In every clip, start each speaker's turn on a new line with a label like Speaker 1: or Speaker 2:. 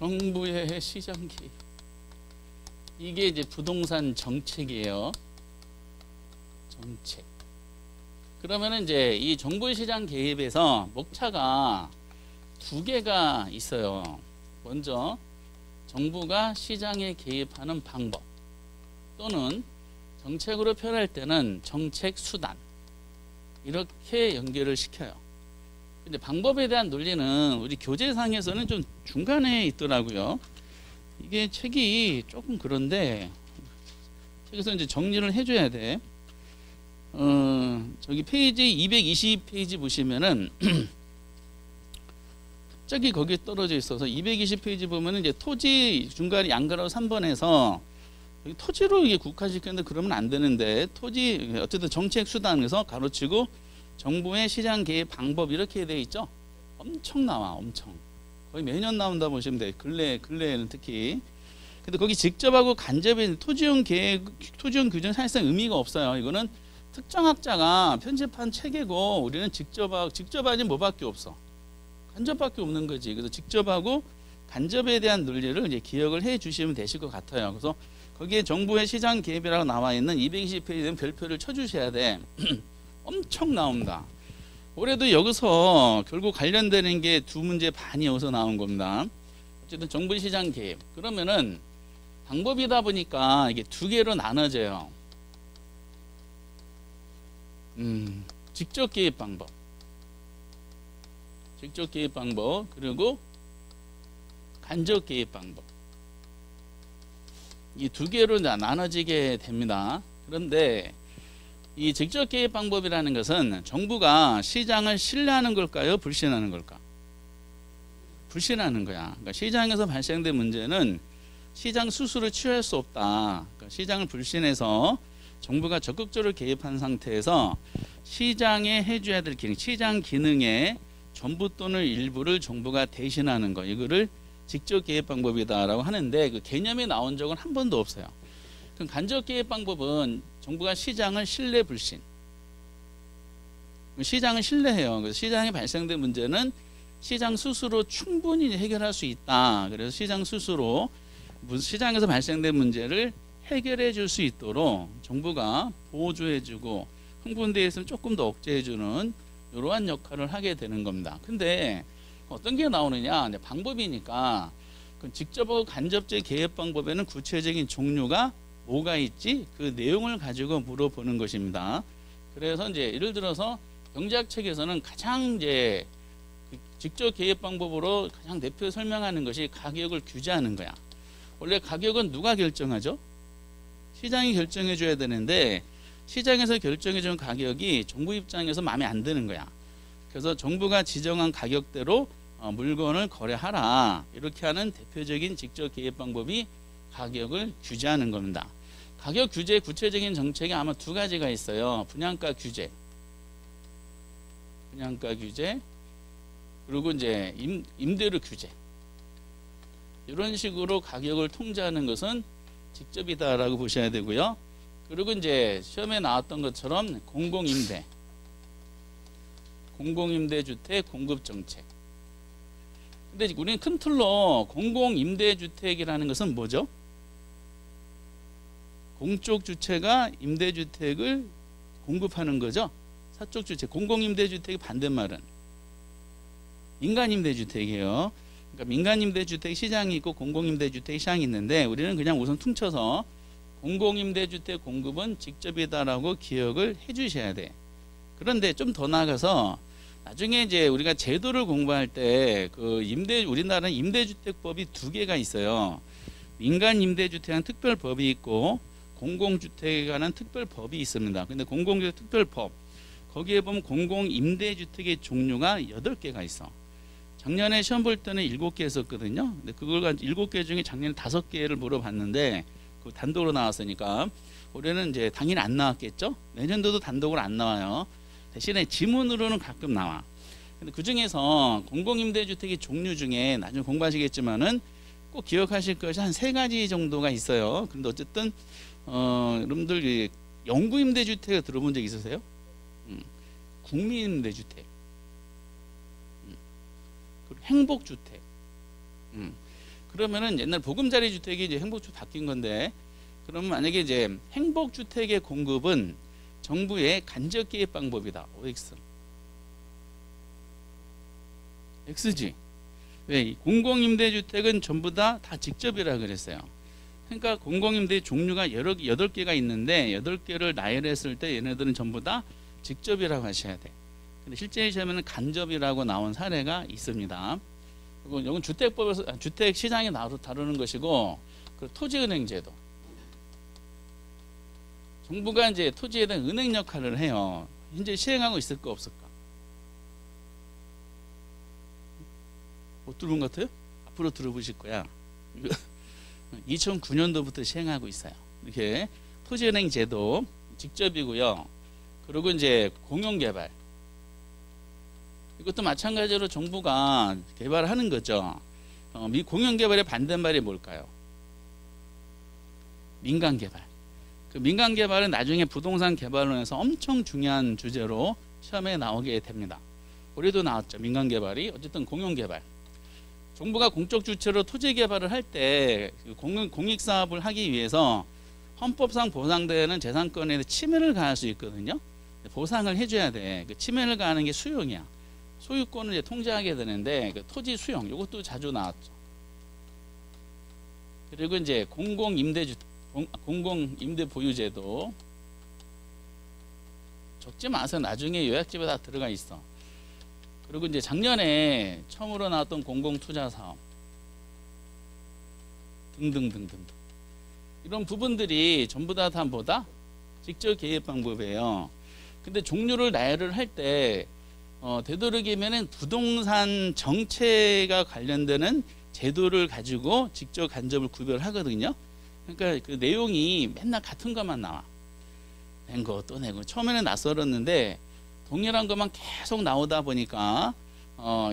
Speaker 1: 정부의 시장 개입. 이게 이제 부동산 정책이에요. 정책. 그러면은 이제 이 정부 시장 개입에서 목차가 두 개가 있어요. 먼저 정부가 시장에 개입하는 방법, 또는 정책으로 표현할 때는 정책 수단, 이렇게 연결을 시켜요. 근데 방법에 대한 논리는 우리 교재상에서는 좀 중간에 있더라고요. 이게 책이 조금 그런데 책에서 이제 정리를 해줘야 돼. 저기 페이지 220페이지 보시면은 갑자기 거기에 떨어져 있어서 220페이지 보면은 이제 토지 중간에 양가로 3번에서 토지로 이게 국화시켰는데 그러면 안 되는데, 토지 어쨌든 정책 수단에서 가로치고 정부의 시장 개입 방법 이렇게 돼 있죠. 엄청 나와, 엄청. 거의 매년 나온다 보시면 돼. 근래에는 특히. 근데 거기 직접하고 간접인 토지용 계획, 토지용 규정 사실상 의미가 없어요. 이거는 특정학자가 편집한 책이고, 우리는 직접하지 뭐밖에 없어. 간접밖에 없는 거지. 그래서 직접하고 간접에 대한 논리를 이제 기억을 해 주시면 되실 것 같아요. 그래서 거기에 정부의 시장 개입이라고 나와 있는 220페이지는 별표를 쳐 주셔야 돼. 엄청 나옵니다. 올해도 여기서 결국 관련되는 게 두 문제 반이 여기서 나온 겁니다. 어쨌든 정부 시장 개입. 그러면은 방법이다 보니까 이게 두 개로 나눠져요. 직접 개입 방법. 직접 개입 방법, 그리고 간접 개입 방법. 이 두 개로 나눠지게 됩니다. 그런데 이 직접 개입 방법이라는 것은 정부가 시장을 신뢰하는 걸까요? 불신하는 걸까? 불신하는 거야. 그러니까 시장에서 발생된 문제는 시장 스스로 치유할 수 없다. 그러니까 시장을 불신해서 정부가 적극적으로 개입한 상태에서 시장에 해줘야 될 기능, 시장 기능의 전부 또는 일부를 정부가 대신하는 거, 이거를 직접 개입 방법이다라고 하는데, 그 개념이 나온 적은 한 번도 없어요. 그럼 간접 개입 방법은 정부가 시장을 신뢰 불신, 시장을 신뢰해요. 그래서 시장에 발생된 문제는 시장 스스로 충분히 해결할 수 있다. 그래서 시장 스스로 시장에서 발생된 문제를 해결해 줄 수 있도록 정부가 보조해 주고 흥분되어 있으면 조금 더 억제해 주는 이러한 역할을 하게 되는 겁니다. 근데 어떤 게 나오느냐, 방법이니까 직접하고 간접적 개입 방법에는 구체적인 종류가 뭐가 있지? 그 내용을 가지고 물어보는 것입니다. 그래서 이제 예를 들어서 경제학 책에서는 가장 이제 직접 개입 방법으로 가장 대표 설명하는 것이 가격을 규제하는 거야. 원래 가격은 누가 결정하죠? 시장이 결정해 줘야 되는데, 시장에서 결정해 준 가격이 정부 입장에서 마음에 안 드는 거야. 그래서 정부가 지정한 가격대로 물건을 거래하라, 이렇게 하는 대표적인 직접 개입 방법이 가격을 규제하는 겁니다. 가격 규제 구체적인 정책이 아마 두 가지가 있어요. 분양가 규제, 그리고 이제 임대료 규제. 이런 식으로 가격을 통제하는 것은 직접이다라고 보셔야 되고요. 그리고 이제 시험에 나왔던 것처럼 공공임대주택 공급정책. 근데 우리는 큰 틀로 공공임대주택이라는 것은 뭐죠? 공적 주체가 임대주택을 공급하는 거죠. 사적 주체, 공공임대주택의 반대말은 민간임대주택이에요. 그러니까 민간임대주택 시장이 있고 공공임대주택 시장이 있는데, 우리는 그냥 우선 퉁쳐서 공공임대주택 공급은 직접이다라고 기억을 해 주셔야 돼. 그런데 좀 더 나아가서 나중에 이제 우리가 제도를 공부할 때 우리나라는 임대주택법이 두 개가 있어요. 민간임대주택은 특별법이 있고 공공주택에 관한 특별법이 있습니다. 근데 공공주택 특별법, 거기에 보면 공공임대주택의 종류가 8개가 있어. 작년에 시험 볼 때는 7개 했었거든요. 근데 그걸 7개 중에 작년에 5개를 물어봤는데 그 단독으로 나왔으니까 올해는 이제 당연히 안 나왔겠죠. 내년도도 단독으로 안 나와요. 대신에 지문으로는 가끔 나와. 근데 그 중에서 공공임대주택의 종류 중에 나중에 공부하시겠지만은 꼭 기억하실 것이 한 3가지 정도가 있어요. 근데 어쨌든 여러분들 영구임대주택 들어본 적 있으세요? 국민임대주택, 그리고 행복주택, 그러면은 옛날 보금자리 주택이 이제 행복주택 바뀐 건데, 그러면 만약에 이제 행복주택의 공급은 정부의 간접 개입 방법이다. OX. X지. 왜? 공공임대주택은 전부 다 직접이라 그랬어요. 그러니까 공공임대 종류가 8개가 있는데 8개를 나열했을 때 얘네들은 전부 다 직접이라고 하셔야 돼. 근데 실제 시험에는 간접이라고 나온 사례가 있습니다. 그리고 이건 주택법에서 주택 시장에 다루는 것이고, 그 토지은행 제도. 정부가 이제 토지에 대한 은행 역할을 해요. 현재 시행하고 있을까 없을까? 못 들은 것 같아요? 앞으로 들어보실 거야. 2009년도부터 시행하고 있어요. 이렇게 토지은행 제도 직접이고요. 그리고 이제 공용개발. 이것도 마찬가지로 정부가 개발하는 거죠. 공용개발의 반대말이 뭘까요? 민간개발. 그 민간개발은 나중에 부동산 개발론에서 엄청 중요한 주제로 시험에 나오게 됩니다. 올해도 나왔죠. 민간개발이. 어쨌든 공용개발. 정부가 공적 주체로 토지 개발을 할 때 공익사업을 하기 위해서 헌법상 보장되는 재산권에 대해 침해를 가할 수 있거든요. 보상을 해줘야 돼. 그 침해를 가하는 게 수용이야. 소유권을 이제 통제하게 되는데, 그 토지 수용, 이것도 자주 나왔죠. 그리고 이제 공공임대 보유제도. 적지 마세요. 나중에 요약집에 다 들어가 있어. 그리고 이제 작년에 처음으로 나왔던 공공투자사업 등등등등. 이런 부분들이 전부 다 뭐다? 직접 개입 방법이에요. 근데 종류를 나열을 할 때 되도록이면은 부동산 정체가 관련되는 제도를 가지고 직접 간접을 구별하거든요. 그러니까 그 내용이 맨날 같은 것만 나와. 낸 거 또 내고. 처음에는 낯설었는데 동일한 것만 계속 나오다 보니까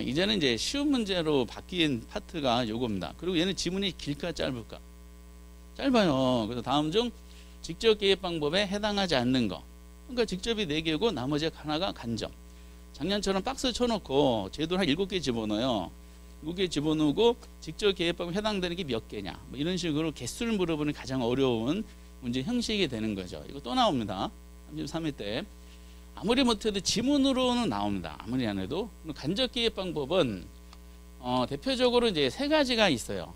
Speaker 1: 이제는 이제 쉬운 문제로 바뀐 파트가 요겁니다. 그리고 얘는 지문이 길까 짧을까? 짧아요. 그래서 다음 중 직접 개입 방법에 해당하지 않는 거. 그러니까 직접이 4개고 나머지 하나가 간접. 작년처럼 박스 쳐놓고 제도를 한 7개 집어넣어요. 7개 집어넣고 직접 개입 방법에 해당되는 게 몇 개냐. 뭐 이런 식으로 개수를 물어보는 가장 어려운 문제 형식이 되는 거죠. 이거 또 나옵니다. 33회 때. 아무리 못해도 지문으로는 나옵니다. 아무리 안 해도. 간접 개입 방법은 대표적으로 이제 3가지가 있어요.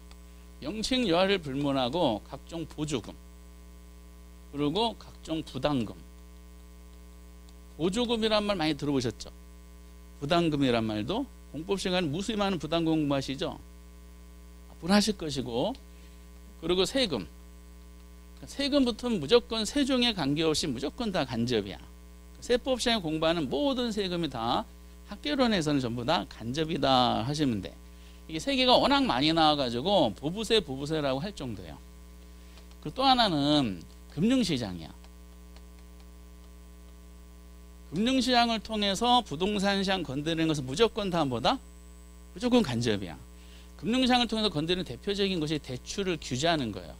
Speaker 1: 명칭 여하를 불문하고 각종 보조금, 그리고 각종 부담금. 보조금이란 말 많이 들어보셨죠? 부담금이란 말도 공법 시간에 무수히 많은 부담금 공부하시죠? 앞으로 하실 것이고, 그리고 세금. 세금부터는 무조건 세종에 관계없이 무조건 다 간접이야. 세법 시간에 공부하는 모든 세금이 다 학계론에서는 전부 다 간접이다 하시면 돼. 이게 3개가 워낙 많이 나와가지고 보부세라고 할 정도예요. 그리고 또 하나는 금융시장이야. 금융시장을 통해서 부동산 시장 건드리는 것은 무조건 다 뭐다? 무조건 간접이야. 금융시장을 통해서 건드리는 대표적인 것이 대출을 규제하는 거예요.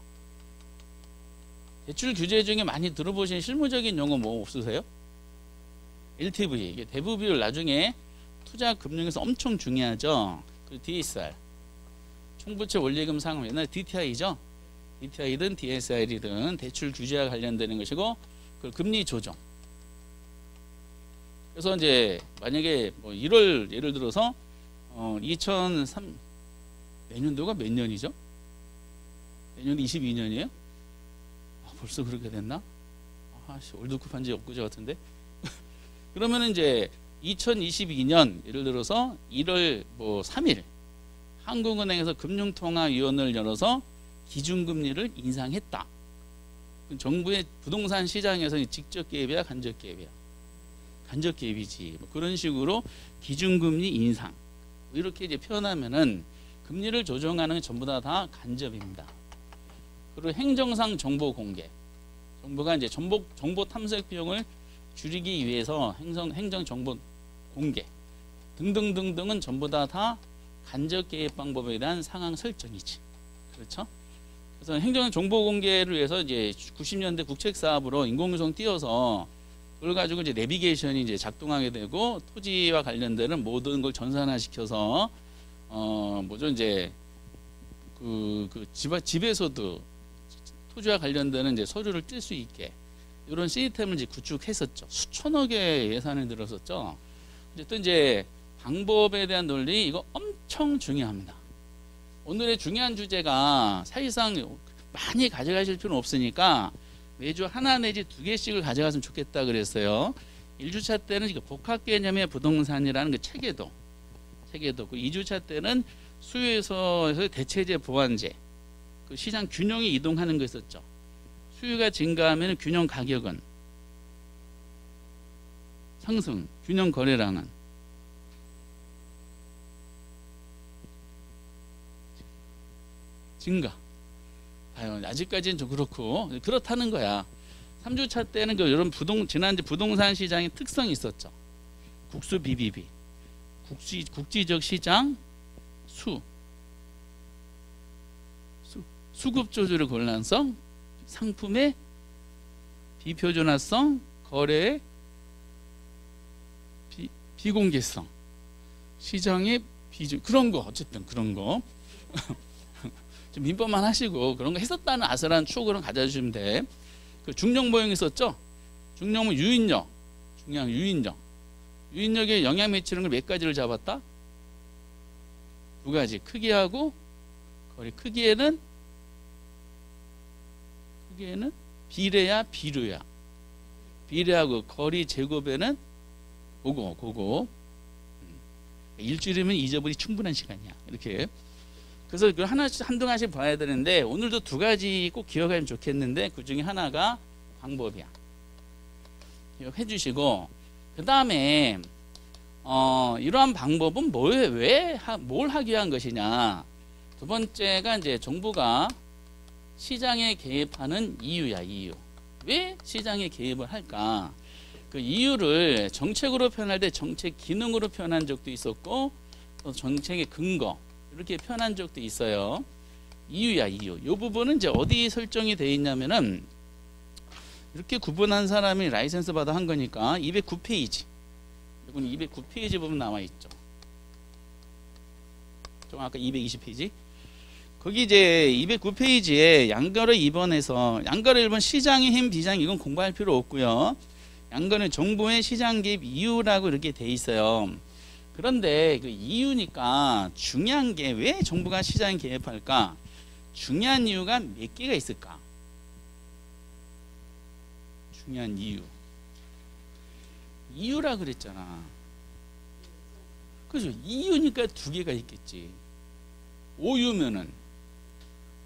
Speaker 1: 대출 규제 중에 많이 들어보신 실무적인 용어 뭐 없으세요? LTV, 이게 대부 비율. 나중에 투자 금융에서 엄청 중요하죠. 그리고 DSR, 총부채 원리금 상환. 옛날 DTI죠. DTI든 DSR이든 대출 규제와 관련되는 것이고, 그 금리 조정. 그래서 이제 만약에 뭐 1월 예를 들어서 2003 내년도가 몇 년이죠? 내년도 22년이에요? 벌써 그렇게 됐나? 월드컵 한 지 엊그제 같은데. 그러면 이제 2022년 예를 들어서 1월 3일 한국은행에서 금융통화위원회를 열어서 기준금리를 인상했다. 정부의 부동산 시장에서 직접 개입이야, 간접 개입이야? 간접 개입이지. 뭐 그런 식으로 기준금리 인상 이렇게 이제 표현하면은 금리를 조정하는 전부 다 간접입니다. 그리고 행정상 정보 공개. 정부가 이제 정보 탐색 비용을 줄이기 위해서 행정 정보 공개 등등등등은 전부 다 간접 개입 방법에 대한 상황 설정이지. 그렇죠? 그래서 행정 정보 공개를 위해서 이제 90년대 국책 사업으로 인공위성 띄워서 그걸 가지고 이제 내비게이션이 이제 작동하게 되고, 토지와 관련되는 모든 걸 전산화시켜서 이제 집에서도 토지와 관련되는 이제 서류를 뜰 수 있게 이런 시스템을 이제 구축했었죠. 수천억의 예산을 들었었죠. 어쨌든 이제 방법에 대한 논리 이거 엄청 중요합니다. 오늘의 중요한 주제가 사실상 많이 가져가실 필요는 없으니까 매주 하나 내지 두 개씩을 가져갔으면 좋겠다 그랬어요. 1주차 때는 복합 개념의 부동산이라는 그 체계도 그 2주차 때는 수요에서의 대체재 보완제, 그 시장 균형이 이동하는 거 있었죠. 수요가 증가하면 균형 가격은 상승, 균형 거래량은 증가. 아직까지는 좀 그렇고 그렇다는 거야. 3주차 때는 이런 지난주 부동산 시장의 특성이 있었죠. 국수 BBB, 국지적 시장 수급 조절의 곤란성, 상품의 비표준화성, 거래의 비공개성, 시장의 그런 거 어쨌든 그런 거 좀 민법만 하시고 그런 거 했었다는 아슬한 추억을 가져주시면 돼. 그 중력 모형 있었죠. 중력은 유인력, 중요한 유인력에 영향 미치는 걸 몇 가지를 잡았다? 두 가지. 크기하고 거리. 크기에는 비례야 비료야. 비례하고 거리 제곱에는 그거. 일주일이면 잊어버리 충분한 시간이야. 이렇게. 그래서 그 한두 가지 봐야 되는데 오늘도 두 가지 꼭 기억하면 좋겠는데 그 중에 하나가 방법이야. 기억해 주시고 그 다음에 이러한 방법은 뭘 하기 위한 것이냐. 두 번째가 이제 정부가 시장에 개입하는 이유야. 왜 시장에 개입을 할까? 그 이유를 정책으로 표현할 때 정책 기능으로 표현한 적도 있었고 또 정책의 근거 이렇게 표현한 적도 있어요. 이유야. 이 부분은 이제 어디 설정이 되어 있냐면은 이렇게 구분한 사람이 라이센스 받아 한 거니까 209페이지. 이건 209페이지 부분 나와 있죠. 좀 아까 220페이지. 거기 이제 209페이지에 양거래 2번에서 양거래 1번 시장의 힘 비장 이건 공부할 필요 없고요. 양거래 정부의 시장 개입 이유라고 이렇게 돼 있어요. 그런데 그 이유니까 중요한 게 왜 정부가 시장에 개입할까? 중요한 이유가 몇 개가 있을까? 중요한 이유라 그랬잖아. 그죠? 이유니까 두 개가 있겠지. 5유면은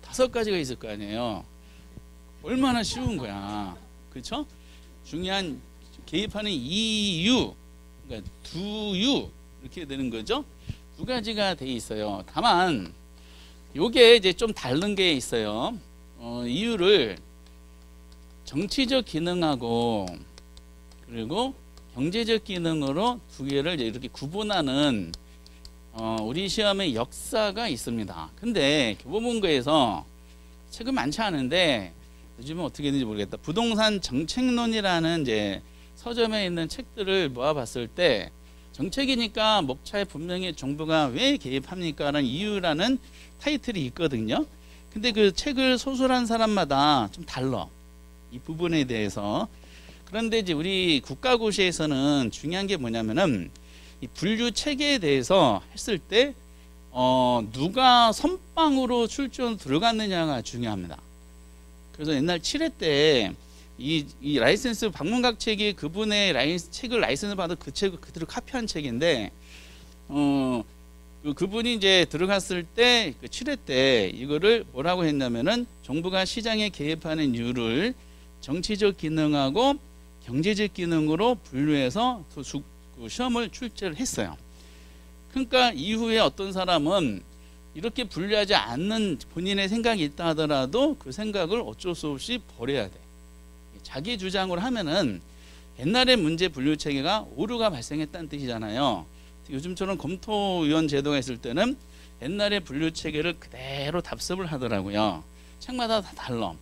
Speaker 1: 5가지가 있을 거 아니에요. 얼마나 쉬운 거야. 그렇죠? 중요한 개입하는 이유, 그러니까 두유 이렇게 되는 거죠. 두 가지가 돼 있어요. 다만 요게 이제 좀 다른 게 있어요. 이유를 정치적 기능하고 그리고 경제적 기능으로 두 개를 이렇게 구분하는 우리 시험의 역사가 있습니다. 근데 교보문고에서 책은 많지 않은데 요즘은 어떻게 되는지 모르겠다. 부동산 정책론이라는 이제 서점에 있는 책들을 모아봤을 때 정책이니까 목차에 분명히 정부가 왜 개입합니까? 라는 이유라는 타이틀이 있거든요. 근데 그 책을 소설한 사람마다 좀 달라. 이 부분에 대해서. 그런데 이제 우리 국가고시에서는 중요한 게 뭐냐면은 이 분류 체계에 대해서 했을 때 누가 선빵으로 출전 들어갔느냐가 중요합니다. 그래서 옛날 7회 때 이 라이센스 방문각 책이 그분의 책을 라이센스 받아 그 책을 그대로 카피한 책인데 그분이 이제 들어갔을 때 그 7회 때 이거를 뭐라고 했냐면은 정부가 시장에 개입하는 이유를 정치적 기능하고 경제적 기능으로 분류해서 그 시험을 출제를 했어요. 그러니까 이후에 어떤 사람은 이렇게 분류하지 않는 본인의 생각이 있다 하더라도 그 생각을 어쩔 수 없이 버려야 돼. 자기 주장으로 하면은 옛날에 문제 분류 체계가 오류가 발생했다는 뜻이잖아요. 요즘처럼 검토위원 제도가 있을 때는 옛날에 분류 체계를 그대로 답습을 하더라고요. 책마다 다 달라.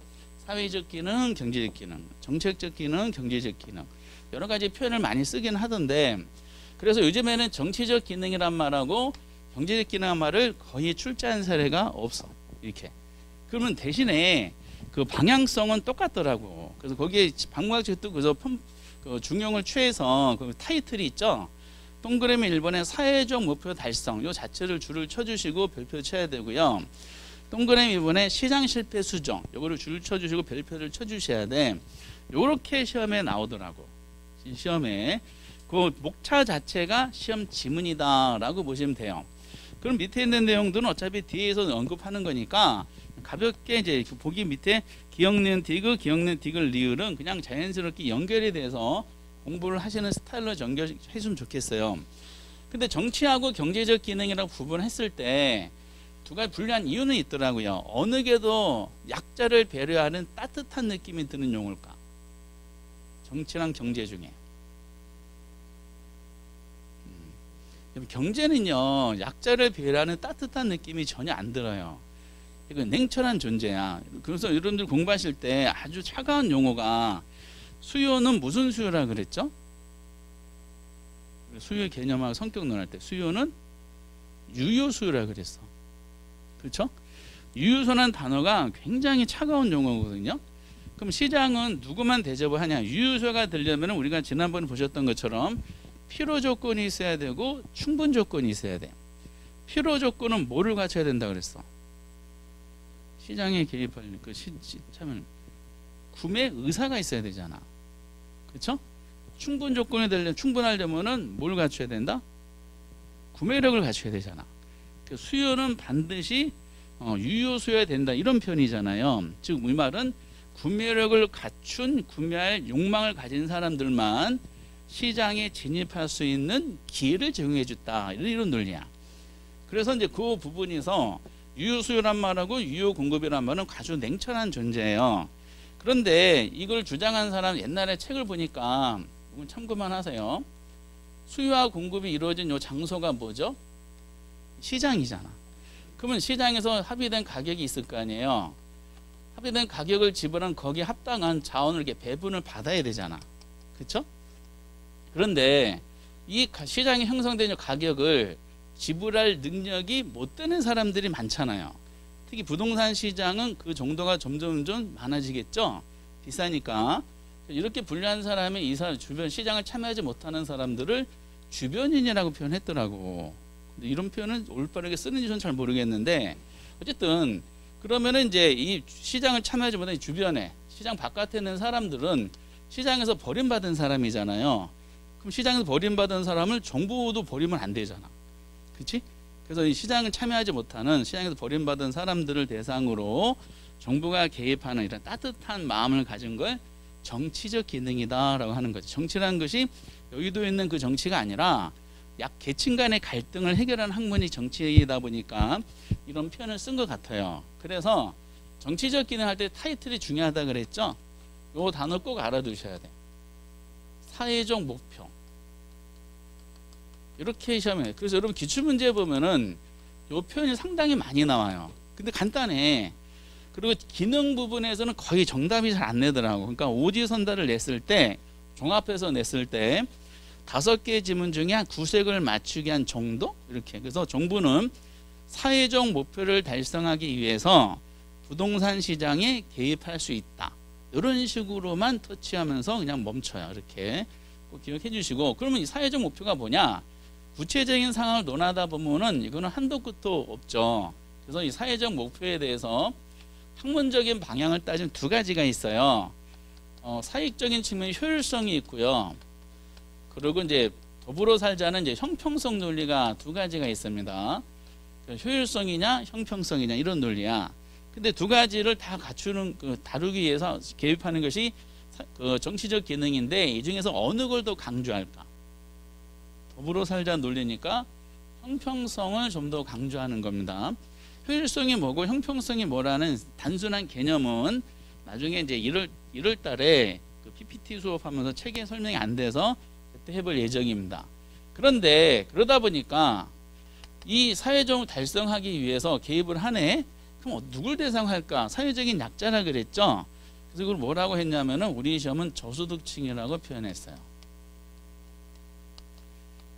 Speaker 1: 사회적 기능, 경제적 기능, 정책적 기능, 경제적 기능 여러 가지 표현을 많이 쓰긴 하던데 그래서 요즘에는 정치적 기능이란 말하고 경제적 기능이란 말을 거의 출제한 사례가 없어. 이렇게. 그러면 대신에 그 방향성은 똑같더라고. 그래서 거기에 방문학책도 그래서 그 중용을 취해서 그 타이틀이 있죠. 동그라미 1번에 사회적 목표 달성 요 자체를 줄을 쳐주시고 별표 쳐야 되고요. 동그라미 2번에 시장 실패 수정 요거를 줄을 쳐주시고 별표를 쳐주셔야 돼. 요렇게 시험에 나오더라고. 시험에 그 목차 자체가 시험 지문이다라고 보시면 돼요. 그럼 밑에 있는 내용들은 어차피 뒤에서 언급하는 거니까 가볍게 이제 보기 밑에 기억니은 디귿, 기억니은 디귿 리을은 그냥 자연스럽게 연결이 돼서 공부를 하시는 스타일로 연결해주면 좋겠어요. 근데 정치하고 경제적 기능이라고 구분했을 때 두 가지 분류한 이유는 있더라고요. 어느 게 더 약자를 배려하는 따뜻한 느낌이 드는 용어일까? 정치랑 경제 중에. 경제는요, 약자를 배려하는 따뜻한 느낌이 전혀 안 들어요. 이거 냉철한 존재야. 그래서 여러분들 공부하실 때 아주 차가운 용어가 수요는 무슨 수요라 그랬죠? 수요 개념하고 성격 논할 때 수요는 유효수요라 그랬어. 그렇죠? 유효수라는 단어가 굉장히 차가운 용어거든요. 그럼 시장은 누구만 대접을 하냐? 유효수요가 되려면 우리가 지난번에 보셨던 것처럼 필요 조건이 있어야 되고 충분 조건이 있어야 돼. 필요 조건은 뭐를 갖춰야 된다 그랬어? 시장에 개입할 참은 구매 의사가 있어야 되잖아. 그렇죠? 충분 조건이 되려면 충분하려면은 뭘 갖춰야 된다? 구매력을 갖춰야 되잖아. 그 수요는 반드시 유효 수요야 된다 이런 표현이잖아요. 즉 이 말은 구매력을 갖춘 구매할 욕망을 가진 사람들만 시장에 진입할 수 있는 기회를 제공해 줬다 이런 논리야. 그래서 이제 그 부분에서 유효 수요란 말하고 유효 공급이란 말은 아주 냉철한 존재예요. 그런데 이걸 주장한 사람 옛날에 책을 보니까 참고만 하세요. 수요와 공급이 이루어진 요 장소가 뭐죠? 시장이잖아. 그러면 시장에서 합의된 가격이 있을 거 아니에요. 합의된 가격을 지불한 거기에 합당한 자원을 이렇게 배분을 받아야 되잖아. 그렇죠? 그런데 이 시장에 형성된 가격을 지불할 능력이 못 되는 사람들이 많잖아요. 특히 부동산 시장은 그 정도가 점점 많아지겠죠. 비싸니까. 이렇게 분류한 사람이 이 사람 주변 시장을 참여하지 못하는 사람들을 주변인이라고 표현했더라고. 근데 이런 표현은 올바르게 쓰는지 저는 잘 모르겠는데 어쨌든 그러면은 이제 이 시장을 참여하지 못하는 주변에 시장 바깥에 있는 사람들은 시장에서 버림받은 사람이잖아요. 그럼 시장에서 버림받은 사람을 정부도 버리면 안 되잖아. 그렇지? 그래서 이 시장을 참여하지 못하는 시장에서 버림받은 사람들을 대상으로 정부가 개입하는 이런 따뜻한 마음을 가진 걸 정치적 기능이다라고 하는 거죠. 정치라는 것이 여의도에 있는 그 정치가 아니라 약 계층 간의 갈등을 해결하는 학문이 정치이다 보니까 이런 표현을 쓴 것 같아요. 그래서 정치적 기능 할 때 타이틀이 중요하다 그랬죠. 요 단어 꼭 알아두셔야 돼. 사회적 목표. 이렇게 시험에. 그래서 여러분 기출문제 보면은 요 표현이 상당히 많이 나와요. 근데 간단해. 그리고 기능 부분에서는 거의 정답이 잘 안 내더라고. 그러니까 오지선다를 냈을 때 종합해서 냈을 때 5개 지문 중에 한 9색을 맞추게 한 정도? 이렇게. 그래서 정부는 사회적 목표를 달성하기 위해서 부동산 시장에 개입할 수 있다. 이런 식으로만 터치하면서 그냥 멈춰요. 이렇게 꼭 기억해 주시고. 그러면 이 사회적 목표가 뭐냐? 구체적인 상황을 논하다 보면은 이거는 한도 끝도 없죠. 그래서 이 사회적 목표에 대해서 학문적인 방향을 따지면 두 가지가 있어요. 사익적인 측면 효율성이 있고요. 그리고 이제 더불어 살자는 이제 형평성 논리가 두 가지가 있습니다. 효율성이냐 형평성이냐 이런 논리야. 근데 두 가지를 다 갖추는 다루기 위해서 개입하는 것이 정치적 기능인데 이 중에서 어느 걸 더 강조할까? 더불어 살자 논리니까 형평성을 좀 더 강조하는 겁니다. 효율성이 뭐고 형평성이 뭐라는 단순한 개념은 나중에 이제 1월 달에 그 PPT 수업하면서 책에 설명이 안 돼서 그때 해볼 예정입니다. 그런데 그러다 보니까 이 사회적 달성하기 위해서 개입을 하네. 그럼 누굴 대상할까? 사회적인 약자라 그랬죠. 그래서 그걸 뭐라고 했냐면은 우리 시험은 저소득층이라고 표현했어요.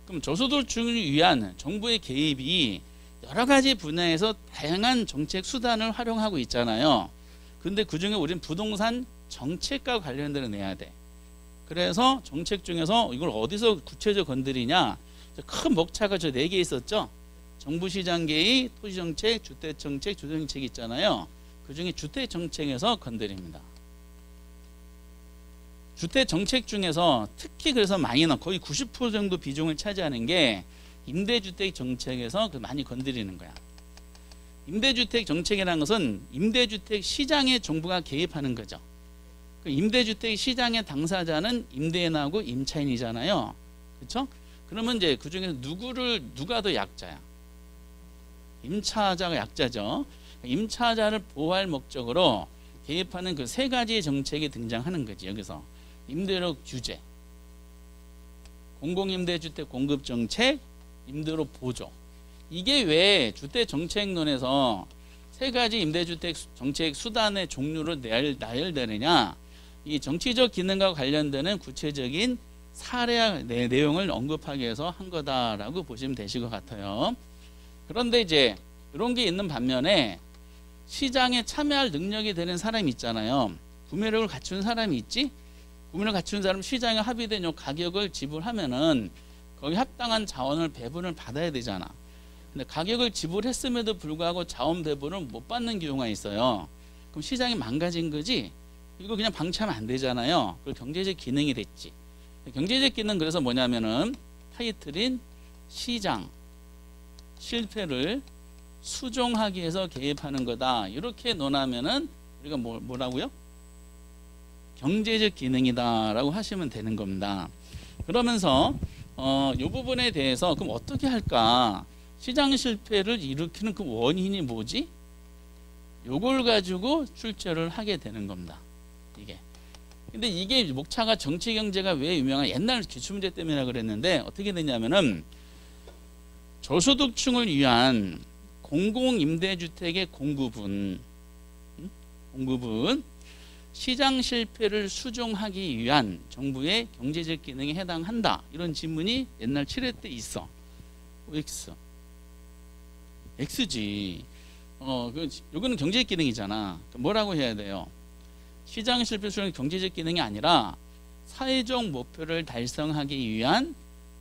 Speaker 1: 그럼 저소득층을 위한 정부의 개입이 여러 가지 분야에서 다양한 정책 수단을 활용하고 있잖아요. 근데 그중에 우린 부동산 정책과 관련된 내야 돼. 그래서 정책 중에서 이걸 어디서 구체적으로 건드리냐, 큰 목차가 저 4개 있었죠. 정부 시장 개입, 토지정책, 주택정책, 조정책이 있잖아요. 그중에 주택정책에서 건드립니다. 주택정책 중에서 특히 그래서 많이 거의 90% 정도 비중을 차지하는 게 임대주택 정책에서 많이 건드리는 거야. 임대주택 정책이라는 것은 임대주택 시장에 정부가 개입하는 거죠. 그 임대주택 시장의 당사자는 임대인하고 임차인이잖아요. 그렇죠? 그러면 이제 그 중에서 누가 더 약자야? 임차자가 약자죠. 임차자를 보호할 목적으로 개입하는 그 3가지 정책이 등장하는 거지. 여기서 임대료 규제, 공공임대주택 공급 정책, 임대료 보조. 이게 왜 주택정책론에서 3가지 임대주택 정책 수단의 종류를 나열되느냐, 이 정치적 기능과 관련되는 구체적인 사례 내용을 언급하기 위해서 한 거다라고 보시면 되실 것 같아요. 그런데 이제 이런 게 있는 반면에 시장에 참여할 능력이 되는 사람이 있잖아요. 구매력을 갖춘 사람이 있지. 구매력을 갖춘 사람, 시장에 합의된 요 가격을 지불하면은 거기 합당한 자원을 배분을 받아야 되잖아. 근데 가격을 지불했음에도 불구하고 자원 배분을 못 받는 경우가 있어요. 그럼 시장이 망가진 거지. 이거 그냥 방치하면 안 되잖아요. 그 경제적 기능이 됐지. 경제적 기능, 그래서 뭐냐면은 타이틀인 시장 실패를 수종하기 위해서 개입하는 거다. 이렇게 논하면은 우리가 뭐라고요? 경제적 기능이다라고 하시면 되는 겁니다. 그러면서 이 부분에 대해서 그럼 어떻게 할까? 시장 실패를 일으키는 그 원인이 뭐지? 요걸 가지고 출제를 하게 되는 겁니다. 이게. 근데 이게 목차가 정치 경제가 왜 유명한, 옛날 기출문제 때문이라 그랬는데 어떻게 되냐면은 저소득층을 위한 공공임대주택의 공급은 시장 실패를 수종하기 위한 정부의 경제적 기능에 해당한다. 이런 질문이 옛날 7회 때 있어. X. X지. 요거는 경제적 기능이잖아. 뭐라고 해야 돼요? 시장 실패 수종 경제적 기능이 아니라 사회적 목표를 달성하기 위한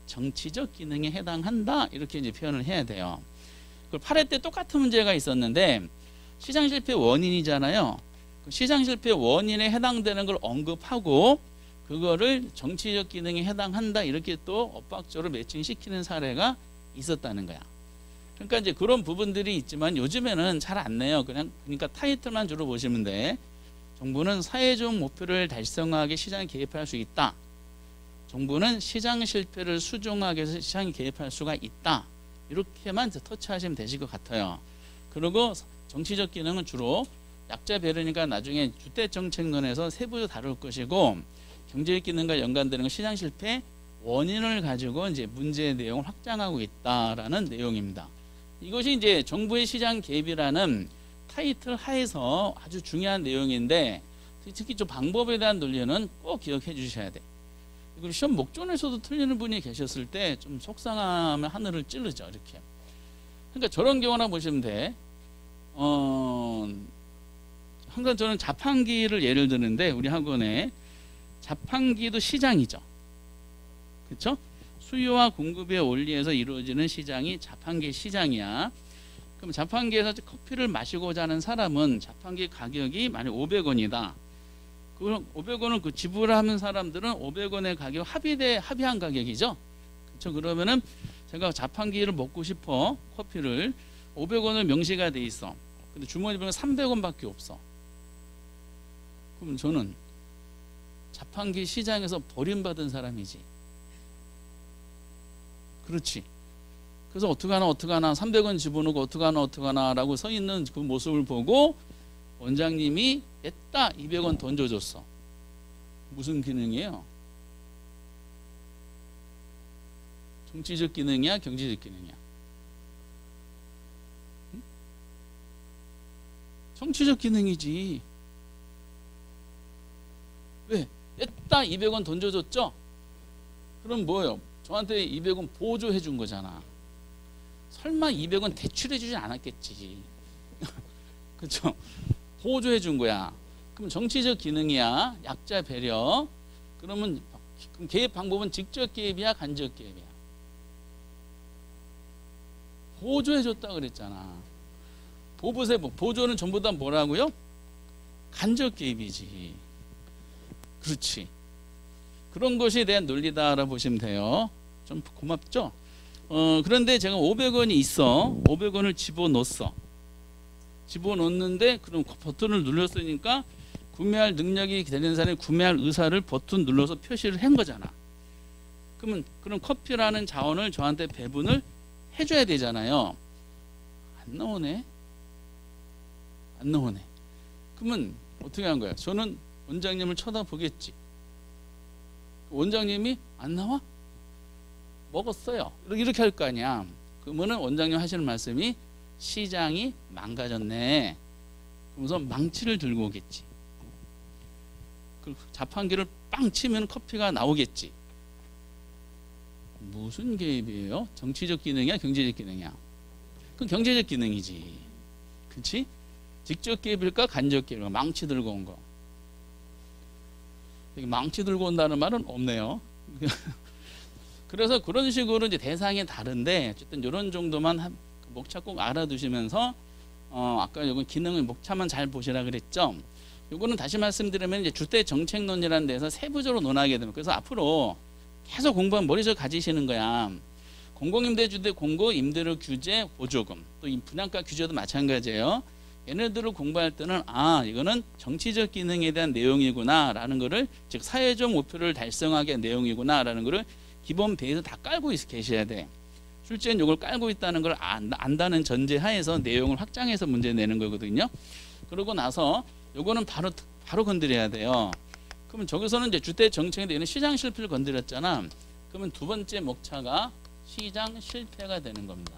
Speaker 1: 정치적 기능에 해당한다. 이렇게 이제 표현을 해야 돼요. 그 8회 때 똑같은 문제가 있었는데 시장 실패 원인이잖아요. 그 시장 실패 원인에 해당되는 걸 언급하고 그거를 정치적 기능에 해당한다. 이렇게 또 엇박적으로 매칭시키는 사례가 있었다는 거야. 그러니까 이제 그런 부분들이 있지만 요즘에는 잘 안 내요. 그러니까 타이틀만 주로 보시면 돼. 정부는 사회적 목표를 달성하기 시장에 개입할 수 있다. 정부는 시장 실패를 수종하기 위해서 시장에 개입할 수가 있다. 이렇게만 터치하시면 되실 것 같아요. 그리고 정치적 기능은 주로 약자 배려니까 나중에 주택정책론에서 세부적으로 다룰 것이고, 경제적 기능과 연관되는 시장 실패 원인을 가지고 이제 문제의 내용을 확장하고 있다라는 내용입니다. 이것이 이제 정부의 시장 개입이라는 타이틀 하에서 아주 중요한 내용인데, 특히 좀 방법에 대한 논리는 꼭 기억해 주셔야 돼. 그리고 시험 목전에서도 틀리는 분이 계셨을 때 좀 속상하면 하늘을 찌르죠. 이렇게. 그러니까 저런 경우나 보시면 돼. 항상 저는 자판기를 예를 드는데, 우리 학원에 자판기도 시장이죠. 그렇죠? 수요와 공급의 원리에서 이루어지는 시장이 자판기 시장이야. 그럼 자판기에서 커피를 마시고자 하는 사람은 자판기 가격이 만약 500원이다. 그 500원을 그 지불하는 사람들은 500원의 가격 합의한 가격이죠. 그렇죠? 그러면은 제가 자판기를 먹고 싶어, 커피를 500원을 명시가 돼 있어. 근데 주머니 보면 300원밖에 없어. 그럼 저는 자판기 시장에서 버림받은 사람이지. 그렇지. 그래서 어떡하나 300원 집어넣고 어떡하나 라고 서 있는 그 모습을 보고 원장님이 냈다 200원 던져줬어. 무슨 기능이에요? 정치적 기능이야? 경제적 기능이야? 응? 정치적 기능이지. 왜? 냈다 200원 던져줬죠? 그럼 뭐예요? 저한테 200원 보조해 준 거잖아. 설마 200원 대출해 주진 않았겠지. 그렇죠? 보조해 준 거야. 그럼 정치적 기능이야. 약자 배려. 그럼 개입 방법은 직접 개입이야, 간접 개입이야? 보조해 줬다 그랬잖아. 보부세 보조는 전부 다 뭐라고요? 간접 개입이지. 그렇지. 그런 것에 대한 논리다 알아보시면 돼요. 좀 고맙죠? 그런데 제가 500원이 있어. 500원을 집어넣었어. 집어넣는데 그럼 버튼을 눌렀으니까 구매할 능력이 되는 사람이 구매할 의사를 버튼 눌러서 표시를 한 거잖아. 그럼 커피라는 자원을 저한테 배분을 해줘야 되잖아요. 안 나오네. 안 나오네. 그러면 어떻게 한 거야? 저는 원장님을 쳐다보겠지. 원장님이 안 나와? 먹었어요. 이렇게 할 거 아니야. 그러면은 원장님 하시는 말씀이 시장이 망가졌네. 그러면서 망치를 들고 오겠지. 그 자판기를 빵 치면 커피가 나오겠지. 무슨 개입이에요? 정치적 기능이야, 경제적 기능이야? 그건 경제적 기능이지. 그렇지? 직접 개입일까, 간접 개입일까? 망치 들고 온 거. 망치 들고 온다는 말은 없네요. 그래서 그런 식으로 이제 대상이 다른데 어쨌든 이런 정도만 목차 꼭 알아두시면서 아까 이건 기능을 목차만 잘 보시라 그랬죠. 이거는 다시 말씀드리면 이제 주택 정책론이라는 데서 세부적으로 논하게 됩니다. 그래서 앞으로 계속 공부하면 머릿속에 가지시는 거야. 공공임대주택 공고, 임대료 규제, 보조금, 또 분양가 규제도 마찬가지예요. 얘네들을 공부할 때는 이거는 정치적 기능에 대한 내용이구나 라는 거를, 즉 사회적 목표를 달성하게 내용이구나 라는 거를 기본 베이스 다 깔고 계셔야 돼. 실제는 이걸 깔고 있다는 걸 안다는 전제 하에서 내용을 확장해서 문제 내는 거거든요. 그러고 나서 요거는 바로 건드려야 돼요. 그러면 저기서는 이제 주택 정책에 대한 시장 실패를 건드렸잖아. 그러면 두 번째 목차가 시장 실패가 되는 겁니다.